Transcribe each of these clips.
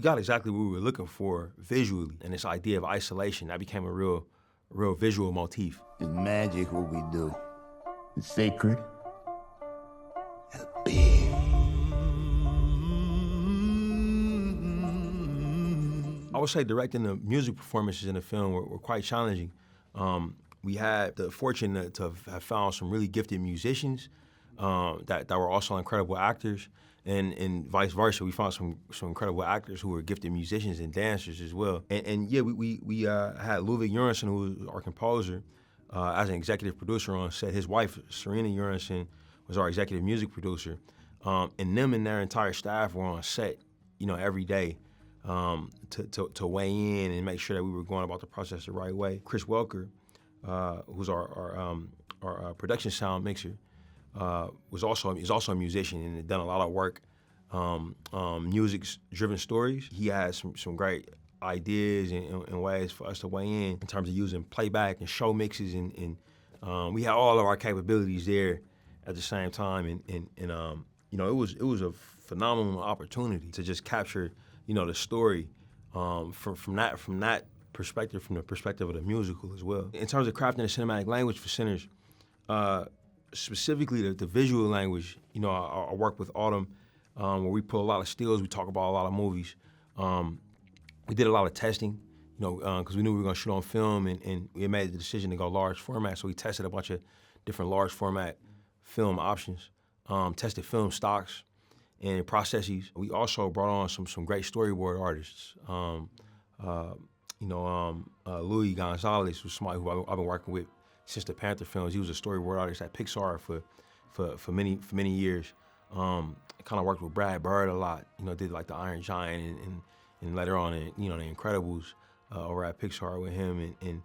we got exactly what we were looking for visually, and this idea of isolation, that became a real visual motif. It's magic what we do. It's sacred. And big. I would say directing the music performances in the film were quite challenging. We had the fortune to have found some really gifted musicians that were also incredible actors, and vice versa. We found some incredible actors who were gifted musicians and dancers as well. And yeah, we had Ludwig Göransson, who was our composer, as an executive producer on set. His wife, Serena Göransson, was our executive music producer. And them and their entire staff were on set, every day to weigh in and make sure that we were going about the process the right way. Chris Welker, who's our production sound mixer, is also a musician and had done a lot of work, music-driven stories. He had some great ideas and ways for us to weigh in terms of using playback and show mixes, and we had all of our capabilities there at the same time, and it was a phenomenal opportunity to just capture the story from that perspective, from the perspective of the musical as well. In terms of crafting the cinematic language for Sinners, specifically the visual language, I work with Autumn, where we pull a lot of stills, we talk about a lot of movies. We did a lot of testing, because we knew we were going to shoot on film, and we made the decision to go large format, so we tested a bunch of different large format film options, tested film stocks and processes. We also brought on some great storyboard artists. Louis Gonzalez was somebody who I've been working with since the Panther films. He was a storyboard artist at Pixar for many years. Kind of worked with Brad Bird a lot. Did like the Iron Giant and later on, the Incredibles over at Pixar with him. And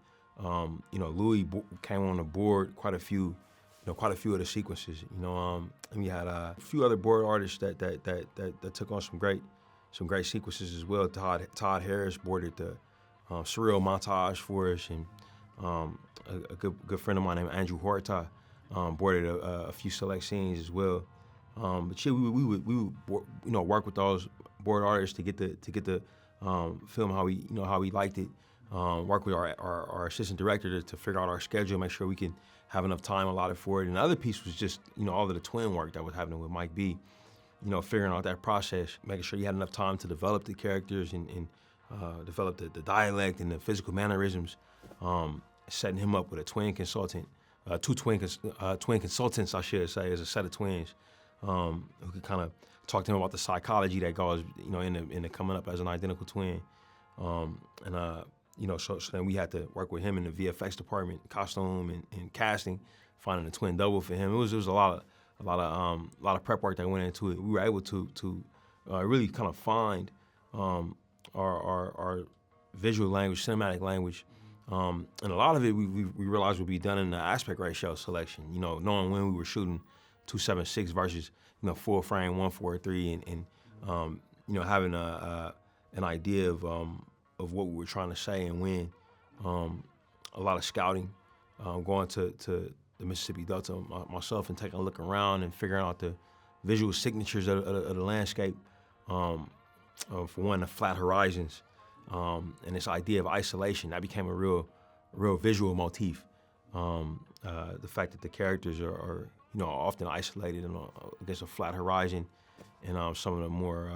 Louis came on the board quite a few of the sequences. And we had a few other board artists that took on some great sequences as well. Todd Harris boarded the surreal montage for us, and a good friend of mine named Andrew Horta boarded a few select scenes as well. But yeah, we would work with those board artists to get the film how we liked it. Work with our assistant director to figure out our schedule, make sure we can have enough time allotted for it. And the other piece was just all of the twin work that was happening with Mike B. Figuring out that process, making sure you had enough time to develop the characters and develop the dialect and the physical mannerisms. Setting him up with a twin consultant, two twin consultants, I should say, as a set of twins, who could kind of talk to him about the psychology that goes, in the coming up as an identical twin. So then we had to work with him in the VFX department, costume and casting, finding a twin double for him. It was a lot of prep work that went into it. We were able to really kind of find our visual language, cinematic language, and a lot of it we realized would be done in the aspect ratio selection. Knowing when we were shooting 2.76 versus full frame 1.43, and having an idea of what we were trying to say and when. A lot of scouting, going to the Mississippi Delta myself and taking a look around and figuring out the visual signatures of the landscape. For one, the flat horizons, and this idea of isolation, that became a real visual motif. The fact that the characters are often isolated against a flat horizon, and some of the more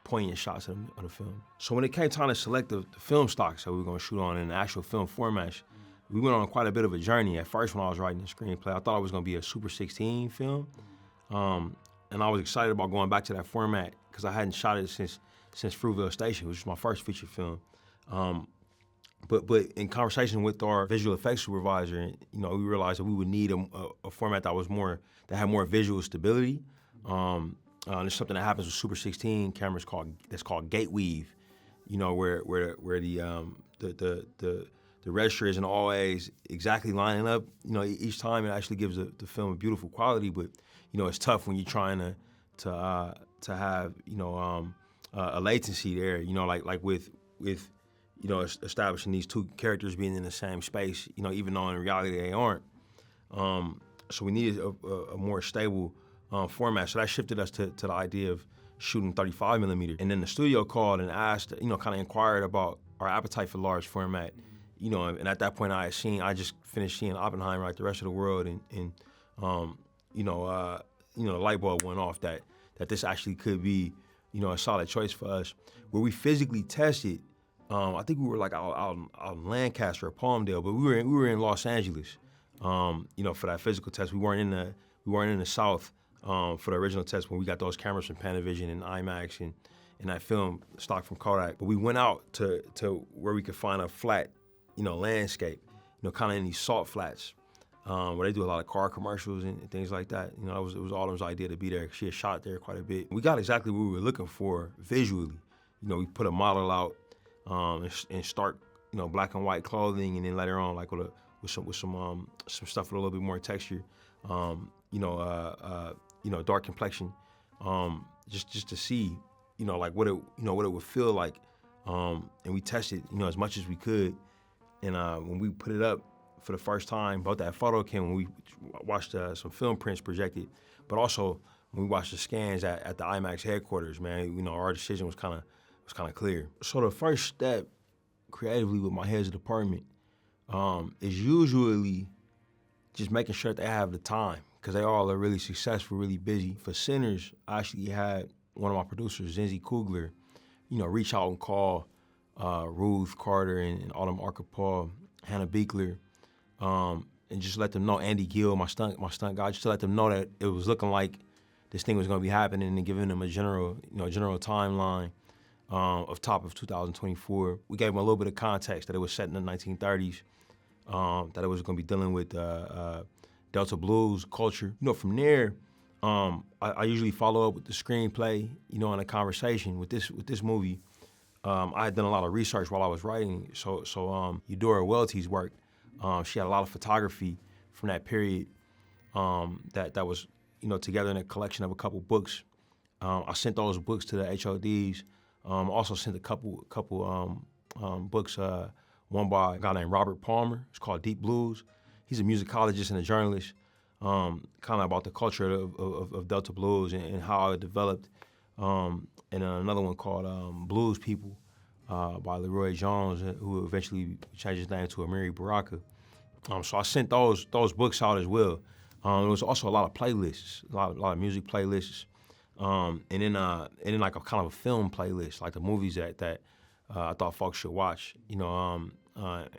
poignant shots of the film. So when it came time to select the film stocks that we were going to shoot on in the actual film formats, we went on quite a bit of a journey. At first, when I was writing the screenplay, I thought it was going to be a Super 16 film, and I was excited about going back to that format because I hadn't shot it since Fruitvale Station, which was my first feature film. But in conversation with our visual effects supervisor, we realized that we would need a format that had more visual stability. There's something that happens with Super 16 cameras that's called gate weave, where the register isn't always exactly lining up. Each time it actually gives the film a beautiful quality, but it's tough when you're trying to have a latency there. Like with establishing these two characters being in the same space. Even though in reality they aren't. So we needed a more stable format. So that shifted us to the idea of shooting 35 millimeter. And then the studio called and asked, kind of inquired about our appetite for large format. And at that point I just finished seeing Oppenheimer like the rest of the world, and the light bulb went off that this actually could be, a solid choice for us. Where we physically tested, I think we were like out in Lancaster or Palmdale, but we were in Los Angeles, for that physical test. We weren't in the South for the original test when we got those cameras from Panavision and IMAX and that film stock from Kodak. But we went out to where we could find a flat, landscape, kind of in these salt flats, where they do a lot of car commercials and things like that. It was Autumn's idea to be there. She had shot there quite a bit. We got exactly what we were looking for visually. We put a model out in stark, black and white clothing, and then later on, like with some stuff with a little bit more texture, dark complexion, just to see, like what it would feel like, and we tested, as much as we could. And when we put it up for the first time, both that photo came when we watched some film prints projected, but also when we watched the scans at the IMAX headquarters, man, our decision was kind of clear. So the first step creatively with my heads of department is usually just making sure that they have the time, because they all are really successful, really busy. For Sinners, I actually had one of my producers, Coogler, reach out and call Ruth Carter and Autumn Arkapaw, Hannah Beekler, and just let them know, Andy Gill, my stunt guy, just to let them know that it was looking like this thing was going to be happening, and giving them a general timeline of top of 2024. We gave them a little bit of context that it was set in the 1930s, that it was going to be dealing with Delta blues culture. From there, I usually follow up with the screenplay, in a conversation with this movie. I had done a lot of research while I was writing, so Eudora Welty's work, she had a lot of photography from that period that was, together in a collection of a couple books. I sent those books to the HODs. Also sent a couple books, one by a guy named Robert Palmer. It's called Deep Blues. He's a musicologist and a journalist, kind of about the culture of Delta blues and how it developed. And another one called Blues People by Leroy Jones, who eventually changed his name to Amiri Baraka. So I sent those books out as well. There was also a lot of playlists, a lot of music playlists, and then like a kind of a film playlist, like the movies that I thought folks should watch. In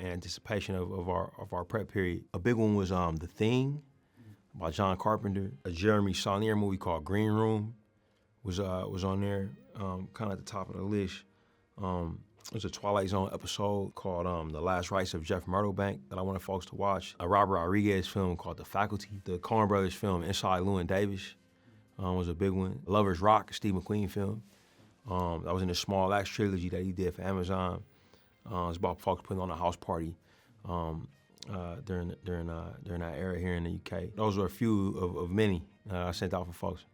anticipation of our prep period. A big one was The Thing by John Carpenter. A Jeremy Saulnier movie called Green Room was on there, kind of at the top of the list. There's a Twilight Zone episode called The Last Rites of Jeff Myrtlebank that I wanted folks to watch. A Robert Rodriguez film called The Faculty. The Coen Brothers film Inside Llewyn Davis was a big one. Lovers Rock, a Steve McQueen film. That was in the Small Axe trilogy that he did for Amazon. It's about folks putting on a house party during that era here in the UK. Those are a few of many I sent out for folks.